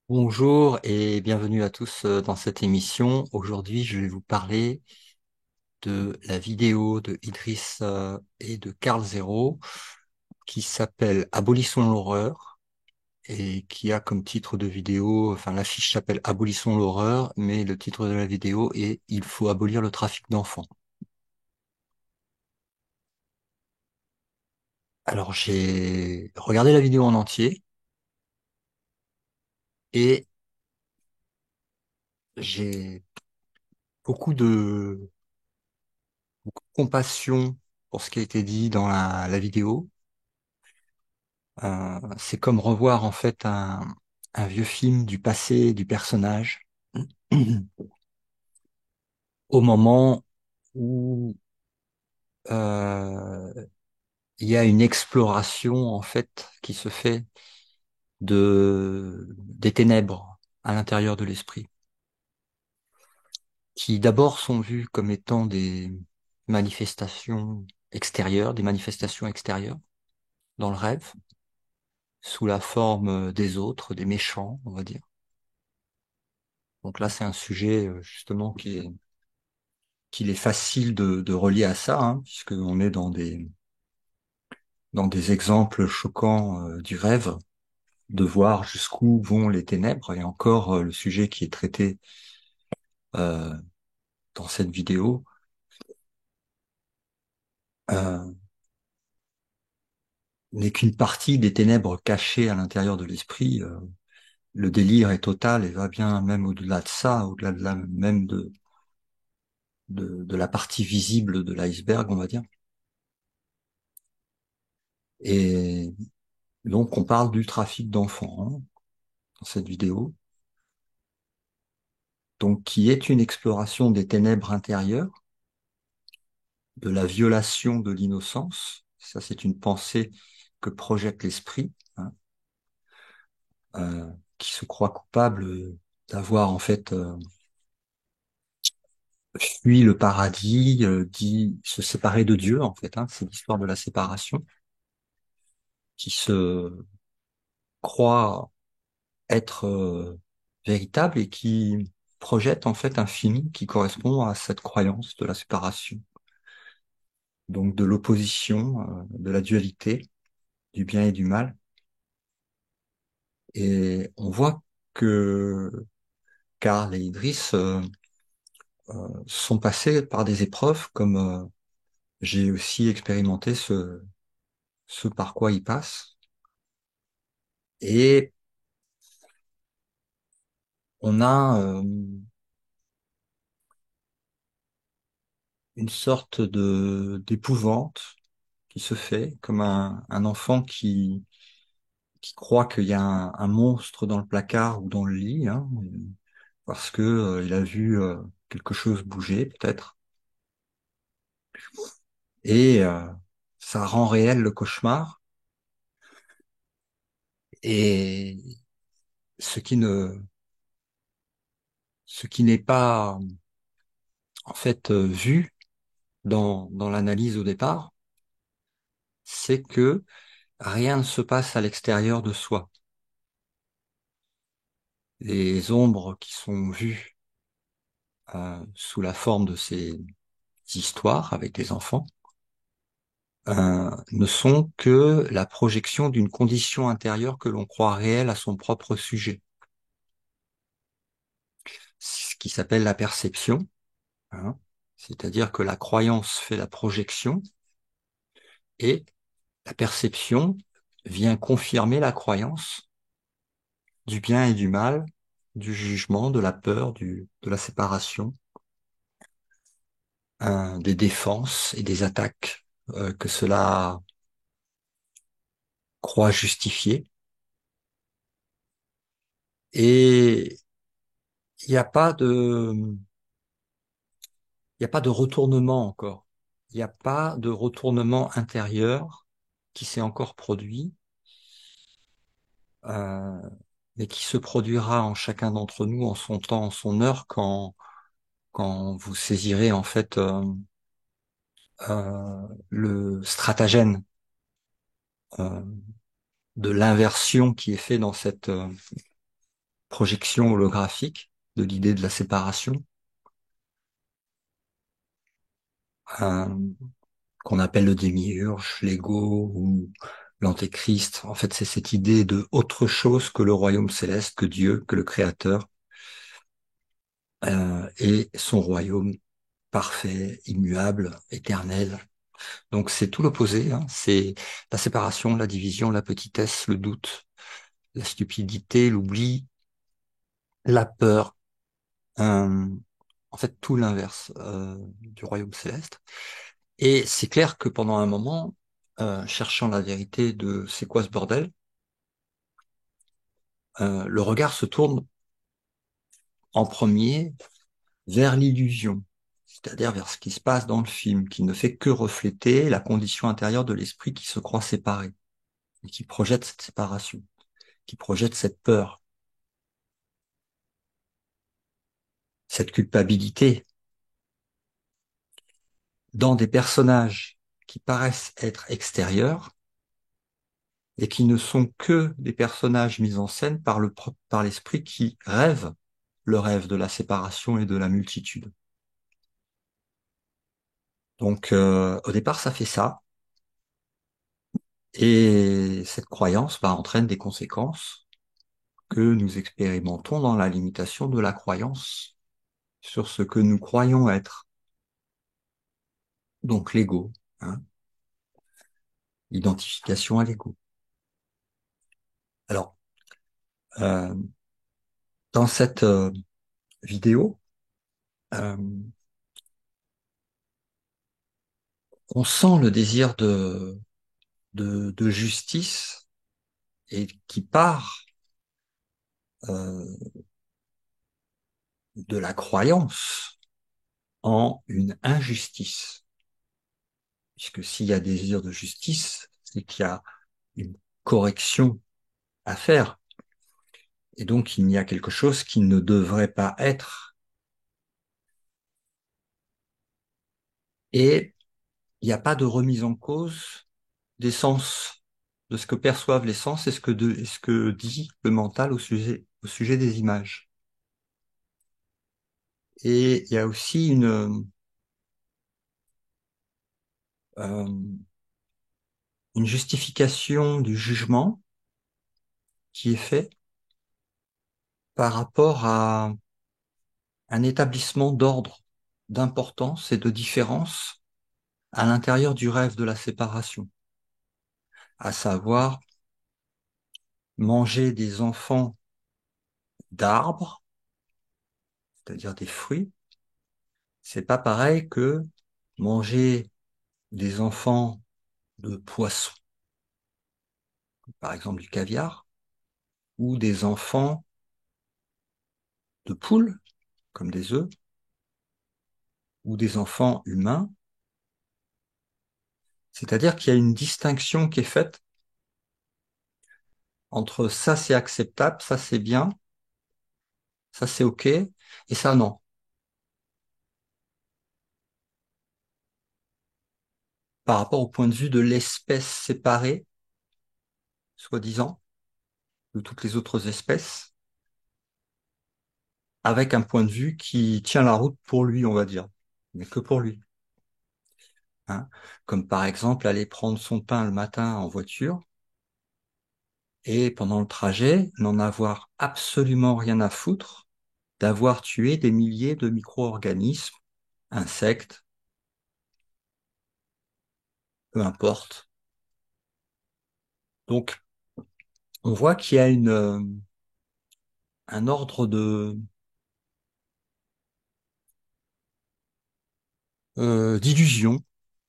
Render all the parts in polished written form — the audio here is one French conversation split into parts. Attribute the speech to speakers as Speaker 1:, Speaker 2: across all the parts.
Speaker 1: Bonjour et bienvenue à tous dans cette émission. Aujourd'hui, je vais vous parler de la vidéo de Idriss et de Karl Zéro qui s'appelle Abolissons l'horreur et qui a comme titre de vidéo, enfin l'affiche s'appelle Abolissons l'horreur, mais le titre de la vidéo est Il faut abolir le trafic d'enfants. Alors j'ai regardé la vidéo en entier et j'ai beaucoup de, beaucoup de compassion pour ce qui a été dit dans la vidéo. C'est comme revoir en fait un vieux film du passé du personnage au moment où euh, il y a une exploration en fait qui se fait des ténèbres à l'intérieur de l'esprit, qui d'abord sont vues comme étant des manifestations extérieures dans le rêve, sous la forme des autres, des méchants, on va dire. Donc là, c'est un sujet justement qu'il est facile de relier à ça, hein, puisqu'on est dans des exemples choquants du rêve, de voir jusqu'où vont les ténèbres, et encore le sujet qui est traité euh, dans cette vidéo euh, n'est qu'une partie des ténèbres cachées à l'intérieur de l'esprit. Le délire est total et va bien même au-delà de ça, au-delà de même de la partie visible de l'iceberg, on va dire. Et donc on parle du trafic d'enfants hein, dans cette vidéo. Donc qui est une exploration des ténèbres intérieures, de la violation de l'innocence. Ça, c'est une pensée que projette l'esprit, hein, qui se croit coupable d'avoir en fait fui le paradis, dit se séparer de Dieu, en fait. Hein, c'est l'histoire de la séparation, qui se croit être véritable et qui projette en fait un film qui correspond à cette croyance de la séparation, donc de l'opposition, de la dualité, du bien et du mal. Et on voit que Karl et Idriss sont passés par des épreuves comme j'ai aussi expérimenté ce par quoi ils passent. Et on a une sorte de d'épouvante qui se fait, comme un enfant qui croit qu'il y a un monstre dans le placard ou dans le lit, hein, parce que il a vu quelque chose bouger peut-être. Et ça rend réel le cauchemar. Et ce qui ne, ce qui n'est pas en fait vu dans l'analyse au départ, c'est que rien ne se passe à l'extérieur de soi. Les ombres qui sont vues sous la forme de ces histoires avec les enfants ne sont que la projection d'une condition intérieure que l'on croit réelle à son propre sujet, ce qui s'appelle la perception, hein. C'est-à-dire que la croyance fait la projection et la perception vient confirmer la croyance du bien et du mal, du jugement, de la peur, de la séparation, des défenses et des attaques que cela croit justifier. Et il n'y a pas il n'y a pas de retournement encore. Il n'y a pas de retournement intérieur qui s'est encore produit, euh, mais qui se produira en chacun d'entre nous en son temps, en son heure, quand vous saisirez en fait le stratagème euh, de l'inversion qui est fait dans cette projection holographique de l'idée de la séparation, euh, qu'on appelle le démiurge, l'ego ou l'antéchrist. En fait, c'est cette idée de autre chose que le royaume céleste, que Dieu, que le Créateur, et son royaume parfait, immuable, éternel. Donc c'est tout l'opposé, hein. C'est la séparation, la division, la petitesse, le doute, la stupidité, l'oubli, la peur. Euh, en fait, tout l'inverse du royaume céleste. Et c'est clair que pendant un moment, cherchant la vérité de c'est quoi ce bordel, le regard se tourne en premier vers l'illusion, c'est-à-dire vers ce qui se passe dans le film, qui ne fait que refléter la condition intérieure de l'esprit qui se croit séparé et qui projette cette séparation, qui projette cette peur, cette culpabilité dans des personnages qui paraissent être extérieurs et qui ne sont que des personnages mis en scène par l'esprit qui rêve le rêve de la séparation et de la multitude. Donc, au départ, ça fait ça. Et cette croyance entraîne des conséquences que nous expérimentons dans la limitation de la croyance sur ce que nous croyons être. Donc l'ego, hein, l'identification à l'ego. Alors, euh, dans cette vidéo, euh, on sent le désir de justice et qui part euh, de la croyance en une injustice. Puisque s'il y a désir de justice, c'est qu'il y a une correction à faire. Et donc, il y a quelque chose qui ne devrait pas être. Et il n'y a pas de remise en cause des sens, de ce que perçoivent les sens et ce que dit le mental au sujet des images. Et il y a aussi euh, une justification du jugement qui est fait par rapport à un établissement d'ordre, d'importance et de différence à l'intérieur du rêve de la séparation, à savoir manger des enfants d'arbres, c'est-à-dire des fruits, c'est pas pareil que manger des enfants de poissons, par exemple du caviar, ou des enfants de poules, comme des œufs, ou des enfants humains. C'est-à-dire qu'il y a une distinction qui est faite entre ça c'est acceptable, ça c'est bien, ça c'est OK, et ça non. Par rapport au point de vue de l'espèce séparée, soi-disant, de toutes les autres espèces, avec un point de vue qui tient la route pour lui, on va dire, mais que pour lui. Hein. Comme par exemple aller prendre son pain le matin en voiture et pendant le trajet n'en avoir absolument rien à foutre d'avoir tué des milliers de micro-organismes, insectes, peu importe. Donc on voit qu'il y a un ordre d'illusion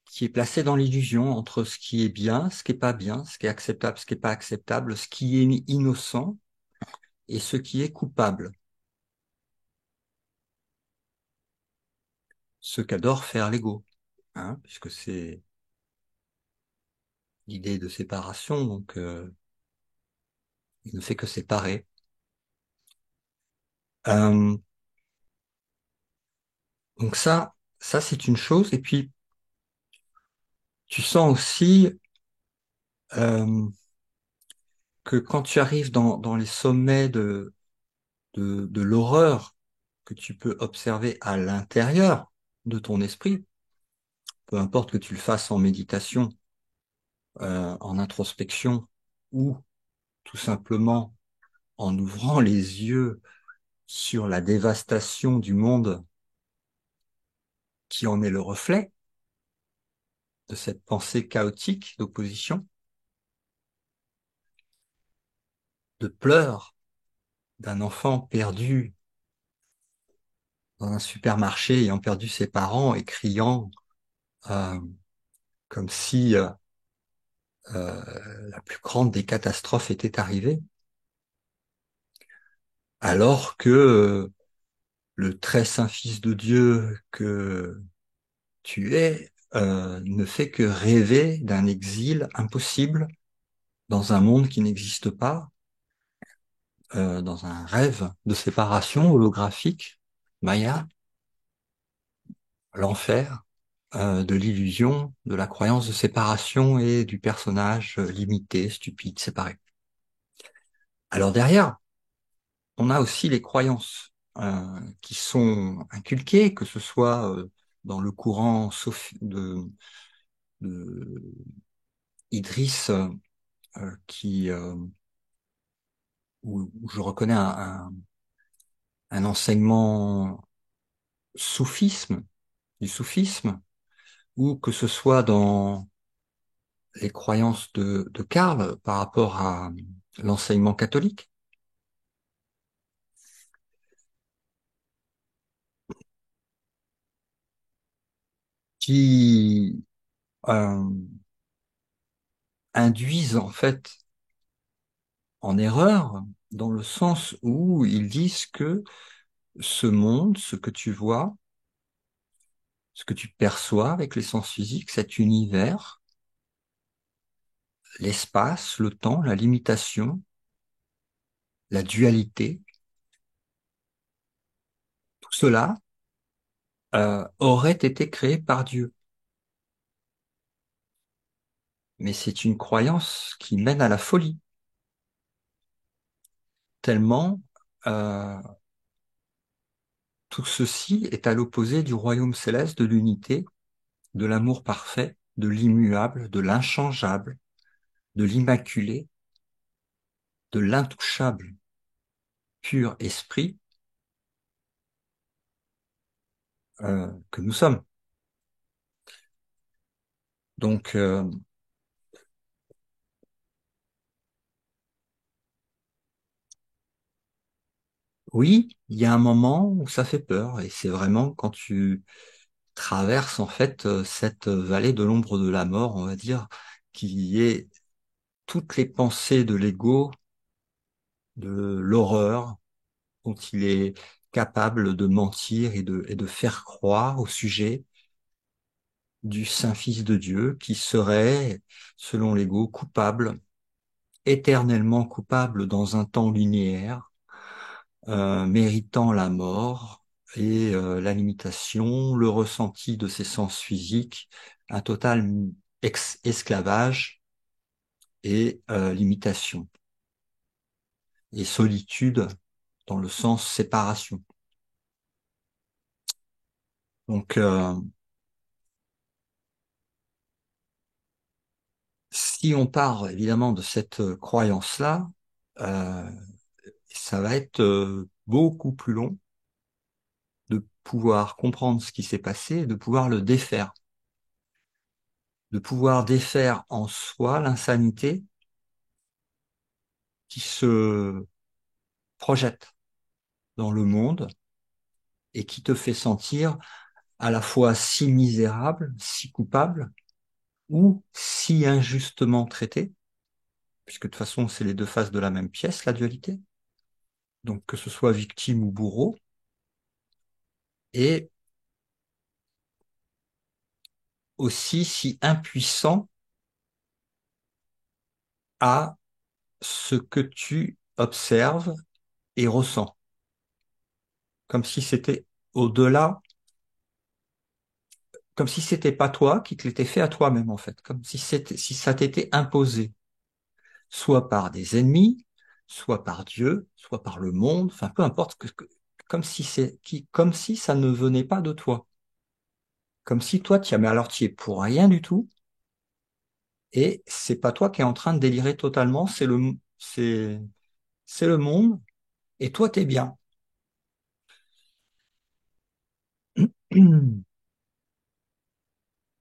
Speaker 1: qui est placé dans l'illusion entre ce qui est bien, ce qui est pas bien, ce qui est acceptable, ce qui est pas acceptable, ce qui est innocent et ce qui est coupable. Ce qu'adore faire l'ego, hein, puisque c'est l'idée de séparation, donc il ne fait que séparer. Euh, donc ça c'est une chose. Et puis tu sens aussi euh, que quand tu arrives dans les sommets de l'horreur que tu peux observer à l'intérieur de ton esprit, peu importe que tu le fasses en méditation, en introspection ou tout simplement en ouvrant les yeux sur la dévastation du monde qui en est le reflet, de cette pensée chaotique d'opposition, de pleurs d'un enfant perdu dans un supermarché ayant perdu ses parents et criant euh, comme si la plus grande des catastrophes était arrivée, alors que le très saint Fils de Dieu que tu es ne fait que rêver d'un exil impossible dans un monde qui n'existe pas, dans un rêve de séparation holographique, Maya, l'enfer, de l'illusion, de la croyance de séparation et du personnage limité, stupide, séparé. Alors derrière, on a aussi les croyances qui sont inculquées, que ce soit dans le courant de Idriss, qui où je reconnais un enseignement soufisme, du soufisme, ou que ce soit dans les croyances de Karl par rapport à l'enseignement catholique, qui euh, induisent en fait en erreur dans le sens où ils disent que ce monde, ce que tu vois, ce que tu perçois avec les sens physiques, cet univers, l'espace, le temps, la limitation, la dualité, tout cela aurait été créé par Dieu. Mais c'est une croyance qui mène à la folie, tellement euh, tout ceci est à l'opposé du royaume céleste, de l'unité, de l'amour parfait, de l'immuable, de l'inchangeable, de l'immaculé, de l'intouchable, pur esprit que nous sommes. Donc oui, il y a un moment où ça fait peur, et c'est vraiment quand tu traverses en fait cette vallée de l'ombre de la mort, on va dire, qui est toutes les pensées de l'ego, de l'horreur, dont il est capable de mentir et de faire croire au sujet du Saint-Fils de Dieu qui serait, selon l'ego, coupable, éternellement coupable dans un temps linéaire, méritant la mort et la limitation, le ressenti de ses sens physiques, un total esclavage et limitation, et solitude dans le sens séparation. Donc, si on part évidemment de cette croyance-là, euh, ça va être beaucoup plus long de pouvoir comprendre ce qui s'est passé et de pouvoir le défaire, de pouvoir défaire en soi l'insanité qui se projette dans le monde et qui te fait sentir à la fois si misérable, si coupable ou si injustement traité, puisque de toute façon c'est les deux faces de la même pièce, la dualité. Donc que ce soit victime ou bourreau, et aussi si impuissant à ce que tu observes et ressens, comme si c'était au-delà, comme si c'était pas toi qui te l'étais fait à toi-même en fait, comme si c'était, si ça t'était imposé, soit par des ennemis, soit par Dieu, soit par le monde, enfin peu importe, comme si ça ne venait pas de toi, comme si toi mais alors tu y es pour rien du tout, et c'est pas toi qui es en train de délirer totalement, c'est le monde, et toi t'es bien.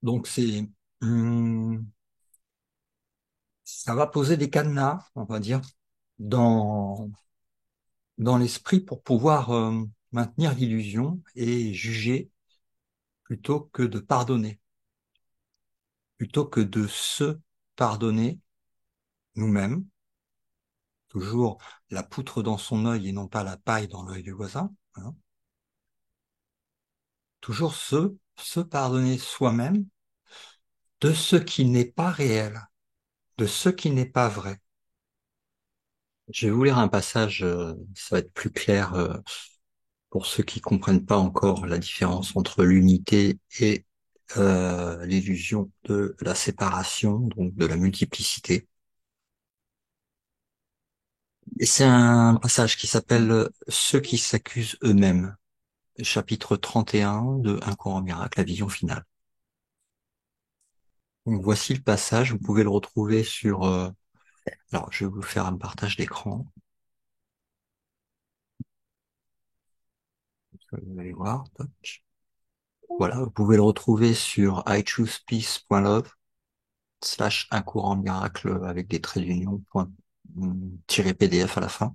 Speaker 1: Donc hum, ça va poser des cadenas, on va dire, dans dans l'esprit pour pouvoir maintenir l'illusion et juger plutôt que de pardonner, plutôt que de se pardonner nous-mêmes, toujours la poutre dans son œil et non pas la paille dans l'œil du voisin, hein. Toujours se pardonner soi-même de ce qui n'est pas réel, de ce qui n'est pas vrai. Je vais vous lire un passage, ça va être plus clair pour ceux qui comprennent pas encore la différence entre l'unité et l'illusion de la séparation, donc de la multiplicité. Et c'est un passage qui s'appelle Ceux qui s'accusent eux-mêmes, chapitre 31 de Un cours en miracle, la vision finale. Donc voici le passage, vous pouvez le retrouver sur... alors je vais vous faire un partage d'écran, vous allez voir. Toc. Voilà, vous pouvez le retrouver sur ichoosepeace.love / un cours en miracle avec des traits d'union tiré PDF à la fin.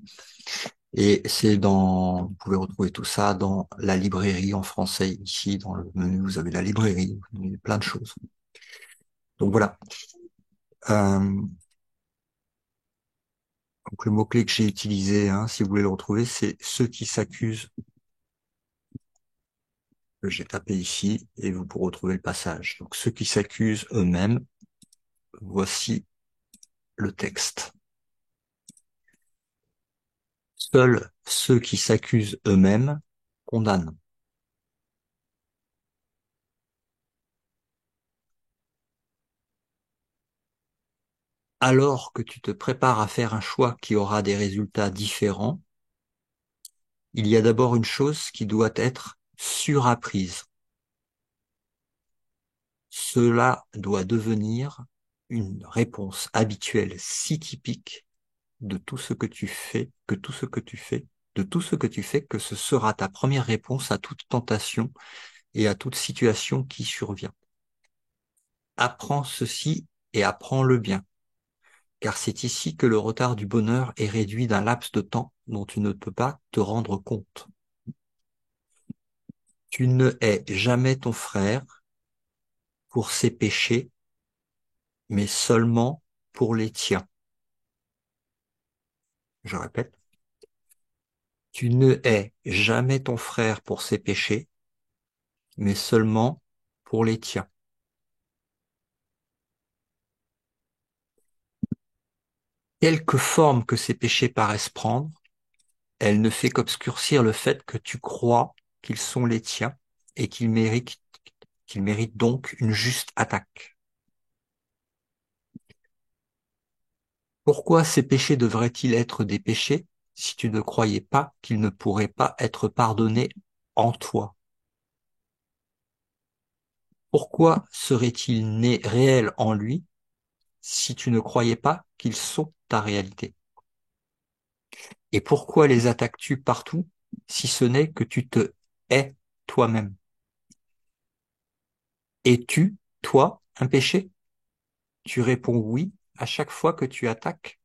Speaker 1: Et vous pouvez retrouver tout ça dans la librairie en français ici, dans le menu, vous avez la librairie, vous avez plein de choses. Donc voilà. Euh, donc le mot-clé que j'ai utilisé, hein, si vous voulez le retrouver, c'est ceux qui s'accusent, que j'ai tapé ici, et vous pourrez retrouver le passage. Donc ceux qui s'accusent eux-mêmes, voici le texte. Seuls ceux qui s'accusent eux-mêmes condamnent. Alors que tu te prépares à faire un choix qui aura des résultats différents, il y a d'abord une chose qui doit être surapprise. Cela doit devenir une réponse habituelle si typique de tout ce que tu fais, que tout ce que tu fais, de tout ce que tu fais, que ce sera ta première réponse à toute tentation et à toute situation qui survient. Apprends ceci et apprends-le bien, car c'est ici que le retard du bonheur est réduit d'un laps de temps dont tu ne peux pas te rendre compte. Tu ne hais jamais ton frère pour ses péchés, mais seulement pour les tiens. Je répète, tu ne hais jamais ton frère pour ses péchés, mais seulement pour les tiens. Quelque forme que ces péchés paraissent prendre, elle ne fait qu'obscurcir le fait que tu crois qu'ils sont les tiens et qu'ils méritent donc une juste attaque. Pourquoi ces péchés devraient-ils être des péchés si tu ne croyais pas qu'ils ne pourraient pas être pardonnés en toi? Pourquoi seraient-ils nés réels en lui si tu ne croyais pas qu'ils sont ta réalité? Et pourquoi les attaques-tu partout si ce n'est que tu te hais toi-même? Es-tu, toi, un péché? Tu réponds oui à chaque fois que tu attaques,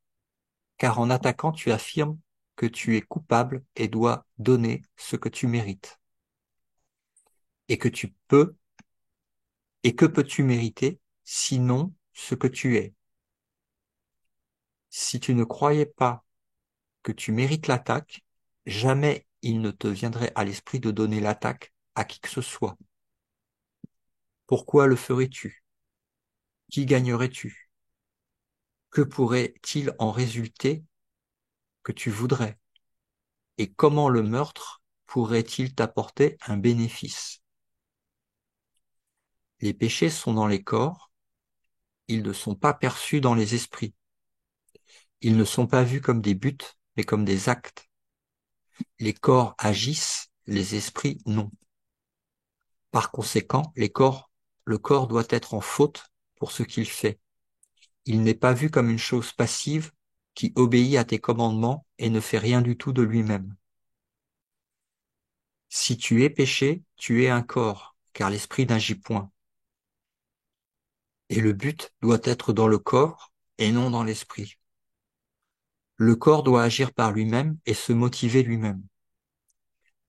Speaker 1: car en attaquant, tu affirmes que tu es coupable et dois donner ce que tu mérites. Et que tu peux, et que peux-tu mériter, sinon ce que tu es? Si tu ne croyais pas que tu mérites l'attaque, jamais il ne te viendrait à l'esprit de donner l'attaque à qui que ce soit. Pourquoi le ferais-tu? Qui gagnerais-tu? Que pourrait-il en résulter que tu voudrais? Et comment le meurtre pourrait-il t'apporter un bénéfice? Les péchés sont dans les corps, ils ne sont pas perçus dans les esprits. Ils ne sont pas vus comme des buts, mais comme des actes. Les corps agissent, les esprits non. Par conséquent, le corps doit être en faute pour ce qu'il fait. Il n'est pas vu comme une chose passive qui obéit à tes commandements et ne fait rien du tout de lui-même. Si tu es péché, tu es un corps, car l'esprit n'agit point. Et le but doit être dans le corps et non dans l'esprit. Le corps doit agir par lui-même et se motiver lui-même.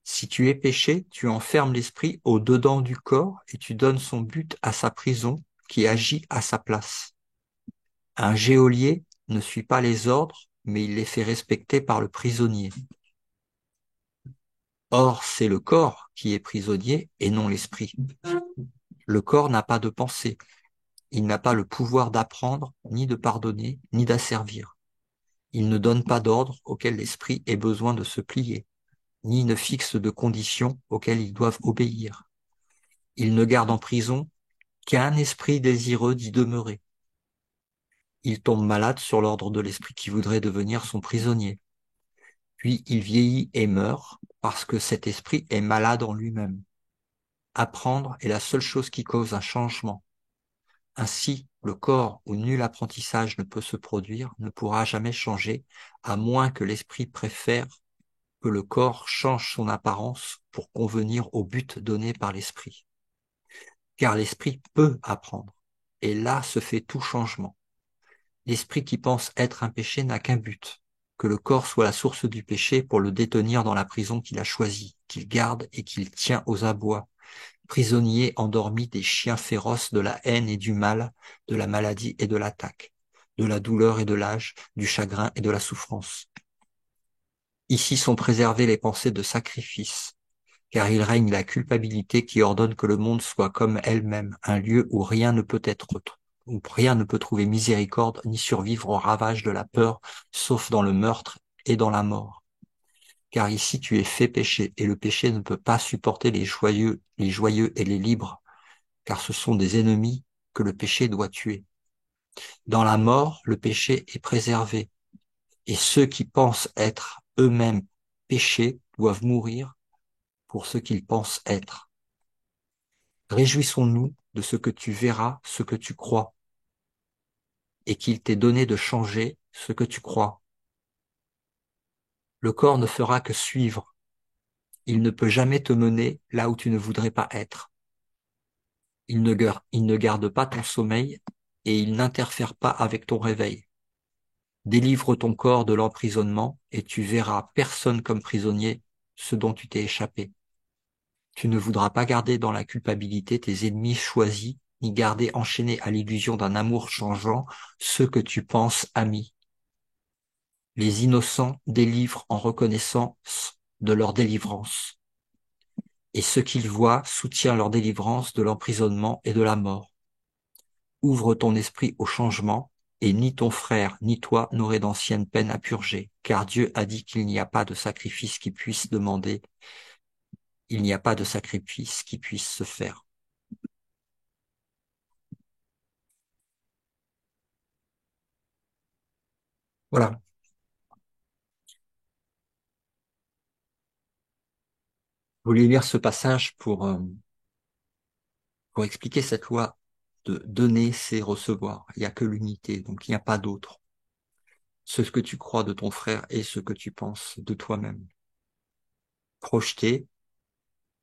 Speaker 1: Si tu es péché, tu enfermes l'esprit au-dedans du corps et tu donnes son but à sa prison qui agit à sa place. Un geôlier ne suit pas les ordres, mais il les fait respecter par le prisonnier. Or, c'est le corps qui est prisonnier et non l'esprit. Le corps n'a pas de pensée. Il n'a pas le pouvoir d'apprendre, ni de pardonner, ni d'asservir. Il ne donne pas d'ordre auquel l'esprit ait besoin de se plier, ni ne fixe de conditions auxquelles ils doivent obéir. Il ne garde en prison qu'un esprit désireux d'y demeurer. Il tombe malade sur l'ordre de l'esprit qui voudrait devenir son prisonnier. Puis il vieillit et meurt parce que cet esprit est malade en lui-même. Apprendre est la seule chose qui cause un changement. Ainsi, le corps où nul apprentissage ne peut se produire ne pourra jamais changer, à moins que l'esprit préfère que le corps change son apparence pour convenir au but donné par l'esprit. Car l'esprit peut apprendre, et là se fait tout changement. L'esprit qui pense être un péché n'a qu'un but, que le corps soit la source du péché pour le détenir dans la prison qu'il a choisie, qu'il garde et qu'il tient aux abois, prisonnier endormi des chiens féroces de la haine et du mal, de la maladie et de l'attaque, de la douleur et de l'âge, du chagrin et de la souffrance. Ici sont préservées les pensées de sacrifice, car il règne la culpabilité qui ordonne que le monde soit comme elle-même, un lieu où rien ne peut être où rien ne peut trouver miséricorde ni survivre aux ravages de la peur, sauf dans le meurtre et dans la mort. Car ici tu es fait péché, et le péché ne peut pas supporter les joyeux et les libres, car ce sont des ennemis que le péché doit tuer. Dans la mort, le péché est préservé, et ceux qui pensent être eux-mêmes péchés doivent mourir pour ce qu'ils pensent être. Réjouissons-nous de ce que tu verras, ce que tu crois, et qu'il t'est donné de changer ce que tu crois. Le corps ne fera que suivre. Il ne peut jamais te mener là où tu ne voudrais pas être. Il ne garde pas ton sommeil et il n'interfère pas avec ton réveil. Délivre ton corps de l'emprisonnement et tu verras personne comme prisonnier ce dont tu t'es échappé. Tu ne voudras pas garder dans la culpabilité tes ennemis choisis, ni garder enchaîné à l'illusion d'un amour changeant ceux que tu penses amis. Les innocents délivrent en reconnaissance de leur délivrance, et ce qu'ils voient soutient leur délivrance de l'emprisonnement et de la mort. Ouvre ton esprit au changement, et ni ton frère ni toi n'aurez d'anciennes peines à purger, car Dieu a dit qu'il n'y a pas de sacrifice qui puisse demander, il n'y a pas de sacrifice qui puisse se faire. Voilà. Je voulais lire ce passage pour expliquer cette loi de donner, c'est recevoir. Il n'y a que l'unité, donc il n'y a pas d'autre. Ce que tu crois de ton frère et ce que tu penses de toi-même. Projeter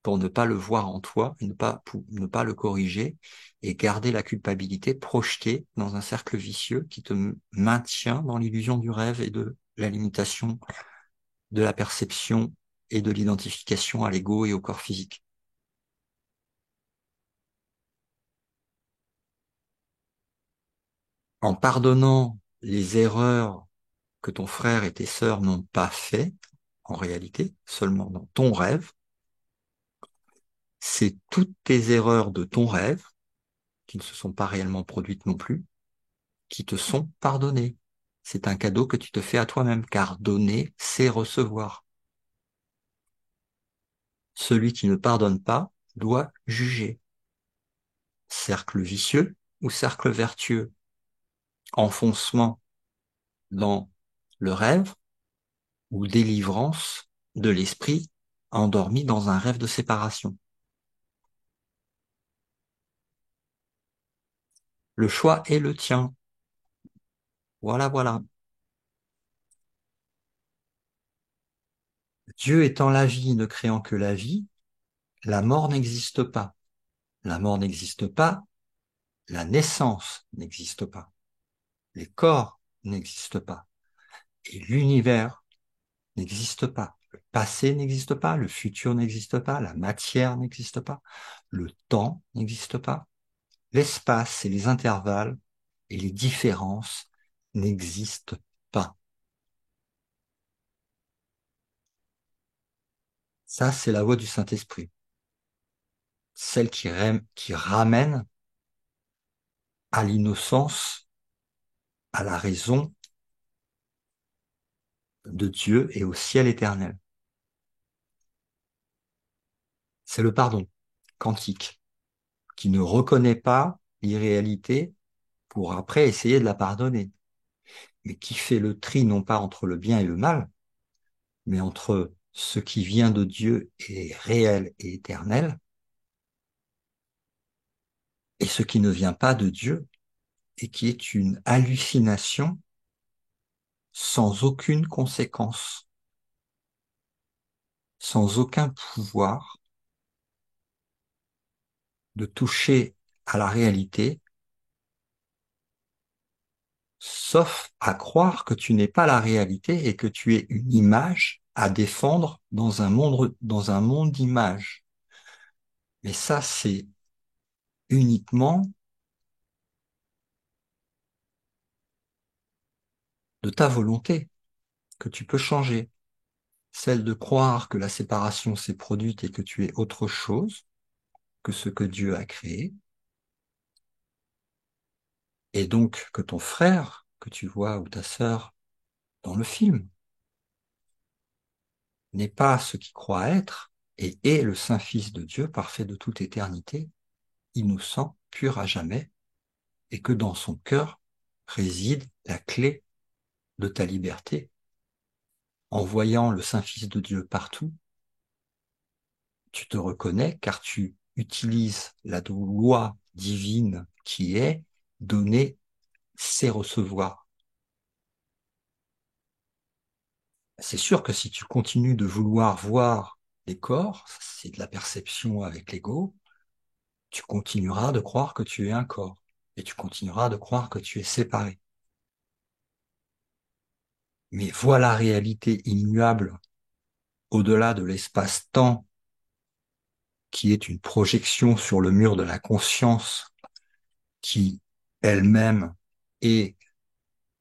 Speaker 1: pour ne pas le voir en toi, pour ne pas le corriger et garder la culpabilité projetée dans un cercle vicieux qui te maintient dans l'illusion du rêve et de la limitation de la perception et de l'identification à l'ego et au corps physique. En pardonnant les erreurs que ton frère et tes sœurs n'ont pas fait, en réalité, seulement dans ton rêve, c'est toutes tes erreurs de ton rêve, qui ne se sont pas réellement produites non plus, qui te sont pardonnées. C'est un cadeau que tu te fais à toi-même, car donner, c'est recevoir. Celui qui ne pardonne pas doit juger. Cercle vicieux ou cercle vertueux? Enfoncement dans le rêve ou délivrance de l'esprit endormi dans un rêve de séparation. Le choix est le tien. Voilà, voilà. Dieu étant la vie, ne créant que la vie, la mort n'existe pas. La mort n'existe pas, la naissance n'existe pas. Les corps n'existent pas. Et l'univers n'existe pas. Le passé n'existe pas, le futur n'existe pas, la matière n'existe pas, le temps n'existe pas, l'espace et les intervalles et les différences n'existent pas. Ça, c'est la voix du Saint-Esprit, celle qui ramène à l'innocence, à la raison de Dieu et au ciel éternel. C'est le pardon quantique qui ne reconnaît pas l'irréalité pour après essayer de la pardonner, mais qui fait le tri non pas entre le bien et le mal, mais entre ce qui vient de Dieu est réel et éternel, et ce qui ne vient pas de Dieu et qui est une hallucination sans aucune conséquence, sans aucun pouvoir de toucher à la réalité, sauf à croire que tu n'es pas la réalité et que tu es une image à défendre dans un monde d'images. Mais ça, c'est uniquement de ta volonté que tu peux changer. Celle de croire que la séparation s'est produite et que tu es autre chose que ce que Dieu a créé, et donc que ton frère que tu vois ou ta sœur dans le film n'est pas ce qu'il croit être et est le Saint Fils de Dieu, parfait de toute éternité, innocent, pur à jamais, et que dans son cœur réside la clé de ta liberté. En voyant le Saint Fils de Dieu partout, tu te reconnais car tu utilises la loi divine qui est donner, c'est recevoir. C'est sûr que si tu continues de vouloir voir les corps, c'est de la perception avec l'ego, tu continueras de croire que tu es un corps et tu continueras de croire que tu es séparé. Mais vois la réalité immuable au-delà de l'espace-temps qui est une projection sur le mur de la conscience qui elle-même est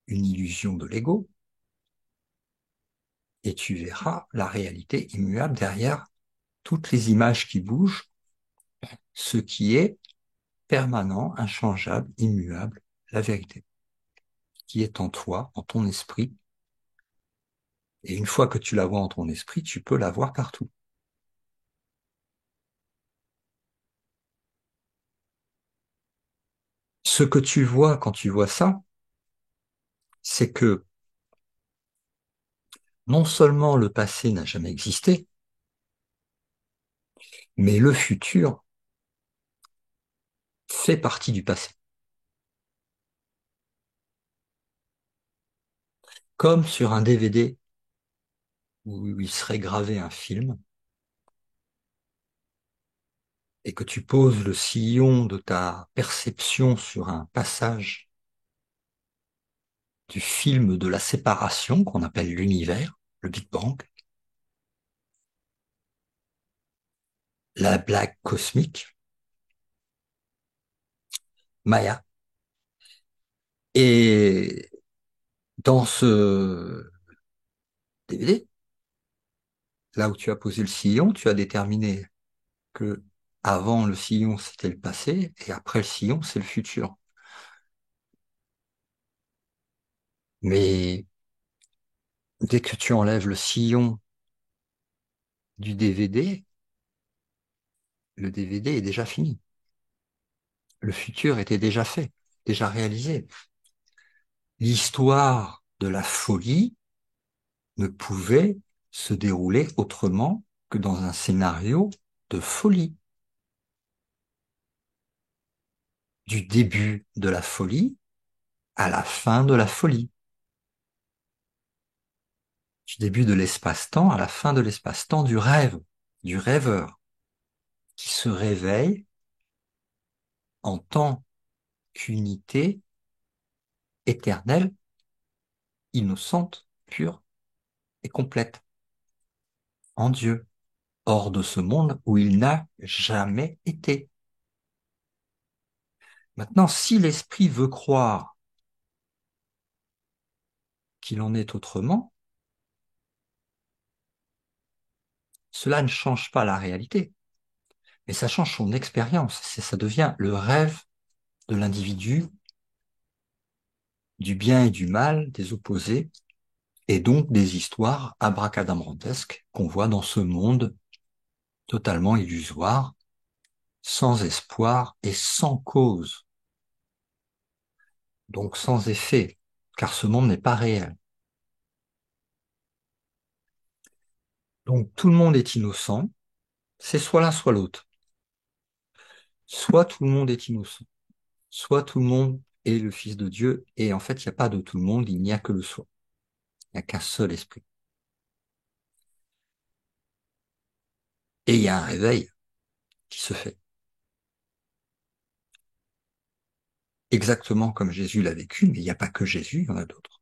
Speaker 1: une illusion de l'ego, et tu verras la réalité immuable derrière toutes les images qui bougent, ce qui est permanent, inchangeable, immuable, la vérité, qui est en toi, en ton esprit. Et une fois que tu la vois en ton esprit, tu peux la voir partout. Ce que tu vois quand tu vois ça, c'est que non seulement le passé n'a jamais existé, mais le futur fait partie du passé. Comme sur un DVD où il serait gravé un film et que tu poses le sillon de ta perception sur un passage du film de la séparation qu'on appelle l'univers, le Big Bang, la blague cosmique, Maya. Et dans ce DVD, là où tu as posé le sillon, tu as déterminé que avant le sillon, c'était le passé, et après le sillon, c'est le futur. Mais dès que tu enlèves le sillon du DVD, le DVD est déjà fini. Le futur était déjà fait, déjà réalisé. L'histoire de la folie ne pouvait se dérouler autrement que dans un scénario de folie. Du début de la folie à la fin de la folie. Du début de l'espace-temps à la fin de l'espace-temps du rêve, du rêveur, qui se réveille en tant qu'unité éternelle, innocente, pure et complète, en Dieu, hors de ce monde où il n'a jamais été. Maintenant, si l'esprit veut croire qu'il en est autrement, cela ne change pas la réalité, mais ça change son expérience. Ça devient le rêve de l'individu, du bien et du mal, des opposés, et donc des histoires abracadabrantesques qu'on voit dans ce monde totalement illusoire, sans espoir et sans cause, donc sans effet, car ce monde n'est pas réel. Donc tout le monde est innocent, c'est soit l'un soit l'autre. Soit tout le monde est innocent, soit tout le monde est le Fils de Dieu, et en fait il n'y a pas de tout le monde, il n'y a que le soi, il n'y a qu'un seul esprit. Et il y a un réveil qui se fait, exactement comme Jésus l'a vécu, mais il n'y a pas que Jésus, il y en a d'autres.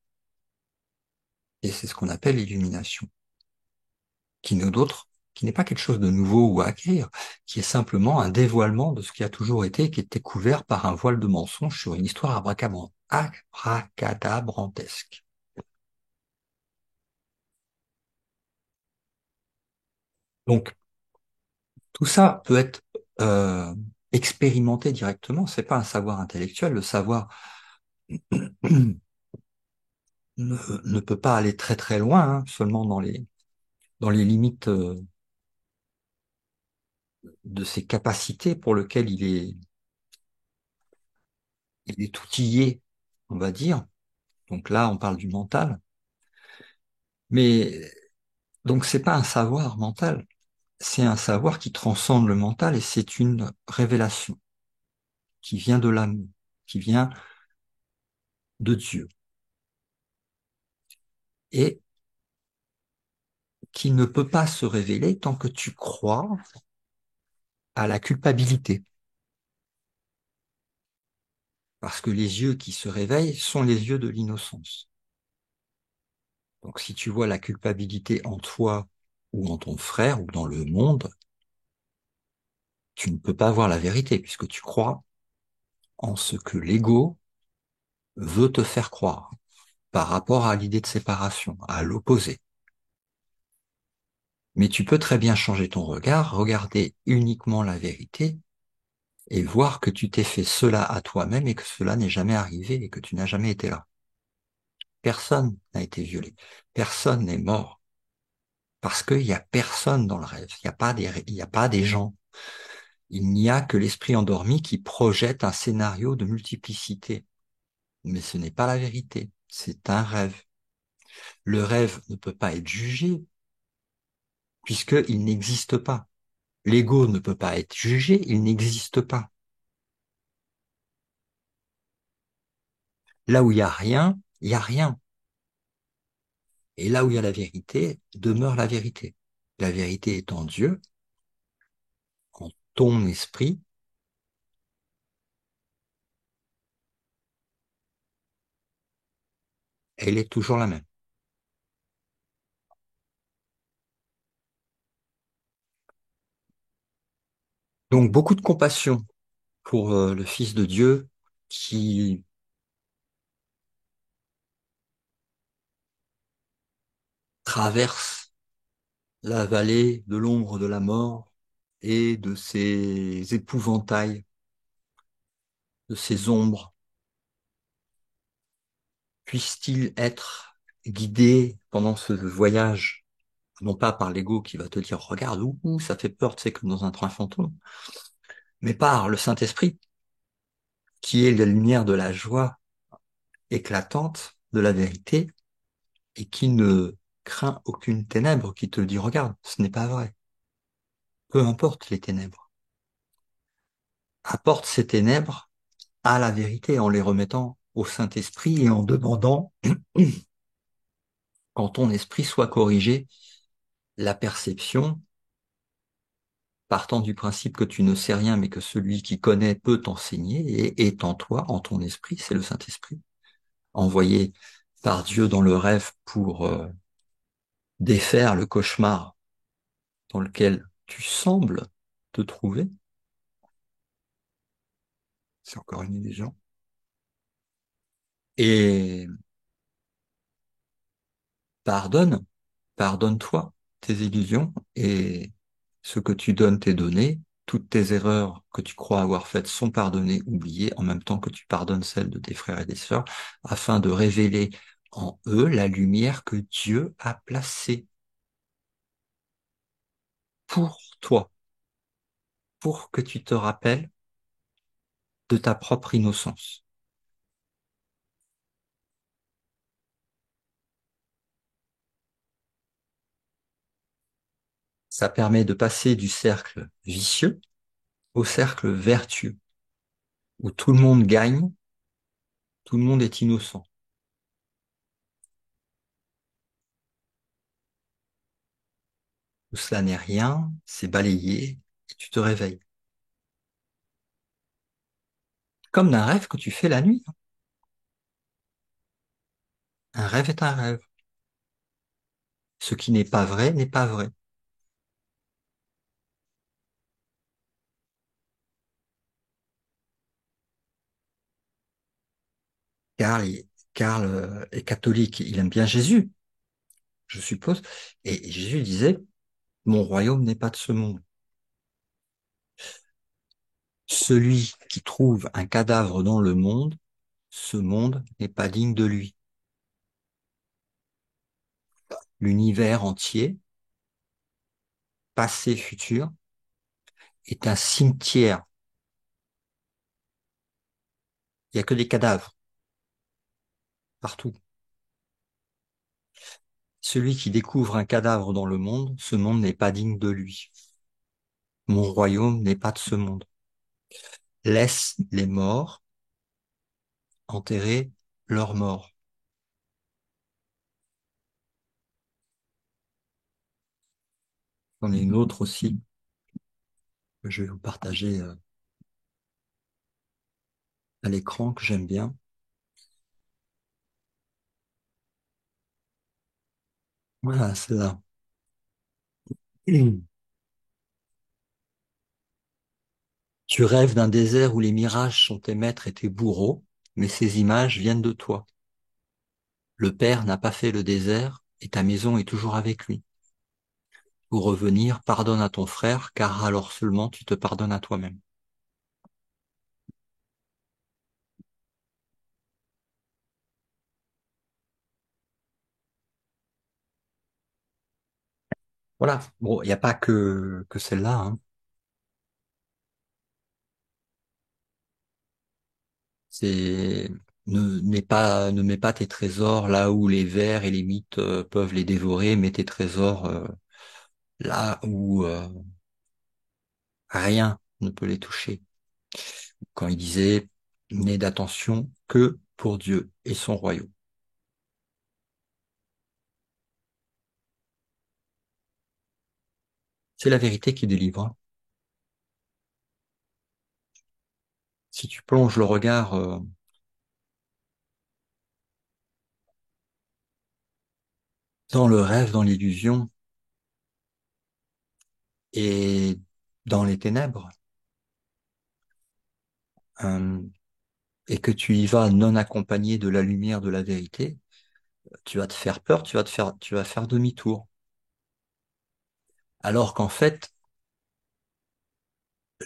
Speaker 1: Et c'est ce qu'on appelle l'illumination, qui n'est d'autre, qui n'est pas quelque chose de nouveau ou à acquérir, qui est simplement un dévoilement de ce qui a toujours été, qui était couvert par un voile de mensonge sur une histoire abracadabrantesque. Donc, tout ça peut être expérimenté directement, c'est pas un savoir intellectuel, le savoir ne peut pas aller très très loin, hein, seulement dans les limites de ses capacités pour lesquelles il est outillé, on va dire. Donc là, on parle du mental. Mais donc c'est pas un savoir mental, c'est un savoir qui transcende le mental et c'est une révélation qui vient de l'amour, qui vient de Dieu et qui ne peut pas se révéler tant que tu crois à la culpabilité. Parce que les yeux qui se réveillent sont les yeux de l'innocence. Donc si tu vois la culpabilité en toi ou en ton frère ou dans le monde, tu ne peux pas voir la vérité puisque tu crois en ce que l'ego veut te faire croire par rapport à l'idée de séparation, à l'opposé. Mais tu peux très bien changer ton regard, regarder uniquement la vérité et voir que tu t'es fait cela à toi-même et que cela n'est jamais arrivé et que tu n'as jamais été là. Personne n'a été violé. Personne n'est mort. Parce qu'il n'y a personne dans le rêve. Il n'y a pas des gens. Il n'y a que l'esprit endormi qui projette un scénario de multiplicité. Mais ce n'est pas la vérité. C'est un rêve. Le rêve ne peut pas être jugé puisqu'il n'existe pas. L'ego ne peut pas être jugé, il n'existe pas. Là où il y a rien, il y a rien. Et là où il y a la vérité, demeure la vérité. La vérité est en Dieu, en ton esprit. Elle est toujours la même. Donc beaucoup de compassion pour le Fils de Dieu qui traverse la vallée de l'ombre de la mort et de ses épouvantails, de ses ombres. Puisse-t-il être guidé pendant ce voyage, non pas par l'ego qui va te dire regarde, ouh, ça fait peur, tu sais, comme dans un train fantôme, mais par le Saint-Esprit qui est la lumière de la joie éclatante de la vérité et qui ne crains aucune ténèbre qui te dit, regarde, ce n'est pas vrai. Peu importe les ténèbres. Apporte ces ténèbres à la vérité en les remettant au Saint-Esprit et en demandant qu'en ton esprit soit corrigée la perception, partant du principe que tu ne sais rien, mais que celui qui connaît peut t'enseigner et est en toi, en ton esprit, c'est le Saint-Esprit, envoyé par Dieu dans le rêve pour défaire le cauchemar dans lequel tu sembles te trouver. C'est encore une illusion. Et pardonne, pardonne-toi tes illusions et ce que tu donnes t'est donné. Toutes tes erreurs que tu crois avoir faites sont pardonnées, oubliées, en même temps que tu pardonnes celles de tes frères et des sœurs, afin de révéler en eux la lumière que Dieu a placée pour toi, pour que tu te rappelles de ta propre innocence. Ça permet de passer du cercle vicieux au cercle vertueux, où tout le monde gagne, tout le monde est innocent. Tout cela n'est rien, c'est balayé, et tu te réveilles. Comme d'un rêve que tu fais la nuit. Un rêve est un rêve. Ce qui n'est pas vrai n'est pas vrai. Karl, Karl est catholique, il aime bien Jésus, je suppose. Et Jésus disait, mon royaume n'est pas de ce monde. Celui qui trouve un cadavre dans le monde, ce monde n'est pas digne de lui. L'univers entier, passé, futur, est un cimetière. Il n'y a que des cadavres partout. Celui qui découvre un cadavre dans le monde, ce monde n'est pas digne de lui. Mon royaume n'est pas de ce monde. Laisse les morts enterrer leurs morts. J'en ai une autre aussi que je vais vous partager à l'écran que j'aime bien. Voilà, c'est là. Tu rêves d'un désert où les mirages sont tes maîtres et tes bourreaux, mais ces images viennent de toi. Le Père n'a pas fait le désert et ta maison est toujours avec lui. Pour revenir, pardonne à ton frère, car alors seulement tu te pardonnes à toi-même. Voilà. Bon, il n'y a pas que celle-là, hein. C'est ne mets pas tes trésors là où les vers et les mythes peuvent les dévorer, mets tes trésors là où rien ne peut les toucher. Quand il disait n'aie d'attention que pour Dieu et son royaume. C'est la vérité qui délivre, hein. Si tu plonges le regard dans le rêve, dans l'illusion et dans les ténèbres, euh, et que tu y vas non accompagné de la lumière de la vérité, tu vas te faire peur, tu vas faire demi-tour. Alors qu'en fait,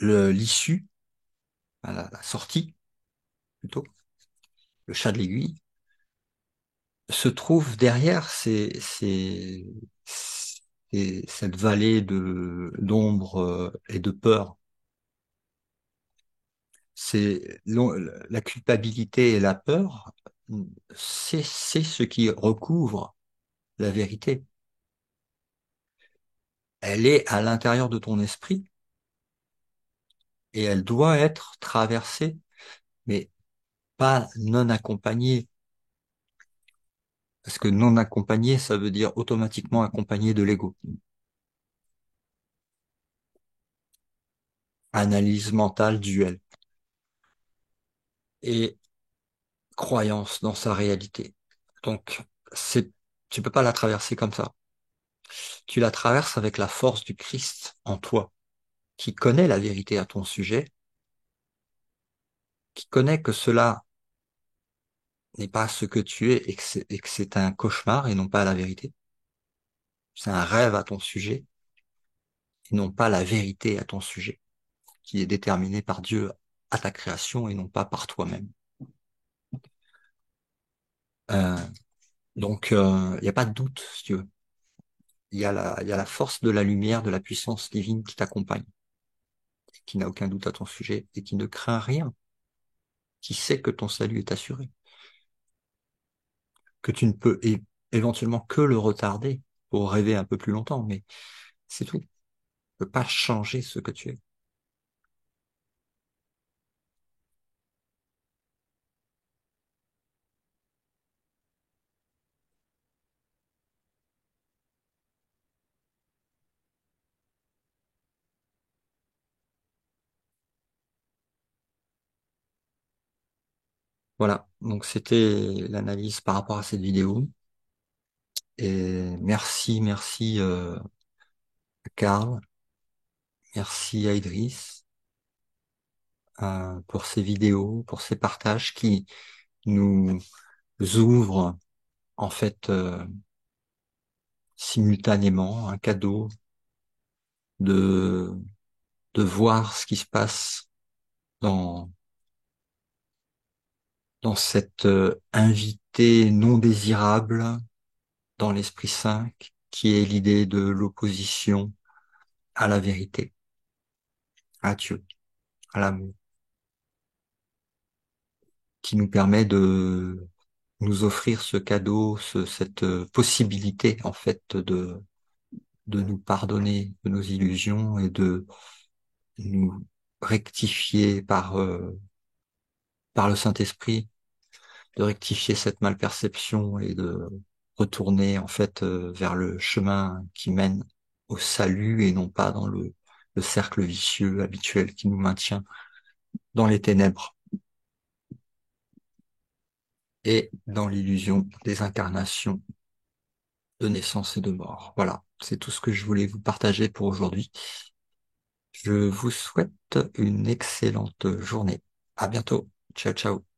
Speaker 1: l'issue, enfin, la sortie plutôt, le chat de l'aiguille, se trouve derrière cette vallée d'ombre et de peur. C'est la culpabilité et la peur, c'est ce qui recouvre la vérité. Elle est à l'intérieur de ton esprit et elle doit être traversée, mais pas non accompagnée. Parce que non accompagné, ça veut dire automatiquement accompagné de l'ego. Analyse mentale duelle et croyance dans sa réalité. Donc, c'est, tu peux pas la traverser comme ça. Tu la traverses avec la force du Christ en toi, qui connaît la vérité à ton sujet, qui connaît que cela n'est pas ce que tu es et que c'est un cauchemar et non pas la vérité. C'est un rêve à ton sujet et non pas la vérité à ton sujet, qui est déterminée par Dieu à ta création et non pas par toi-même. Euh, donc, il n'y a pas de doute, si tu veux. Il y a la force de la lumière, de la puissance divine qui t'accompagne, qui n'a aucun doute à ton sujet et qui ne craint rien, qui sait que ton salut est assuré, que tu ne peux éventuellement que le retarder pour rêver un peu plus longtemps, mais c'est tout. Tu peux pas changer ce que tu es. Voilà. Donc c'était l'analyse par rapport à cette vidéo. Et merci à Karl, merci à Idriss pour ces vidéos, pour ces partages qui nous ouvrent en fait simultanément un cadeau de voir ce qui se passe dans cette invité non désirable dans l'Esprit Saint qui est l'idée de l'opposition à la vérité, à Dieu, à l'amour, qui nous permet de nous offrir ce cadeau, cette possibilité en fait de nous pardonner de nos illusions et de nous rectifier par le Saint-Esprit, de rectifier cette malperception et de retourner en fait vers le chemin qui mène au salut et non pas dans le cercle vicieux habituel qui nous maintient dans les ténèbres et dans l'illusion des incarnations de naissance et de mort. Voilà, c'est tout ce que je voulais vous partager pour aujourd'hui. Je vous souhaite une excellente journée. À bientôt. Ciao, ciao.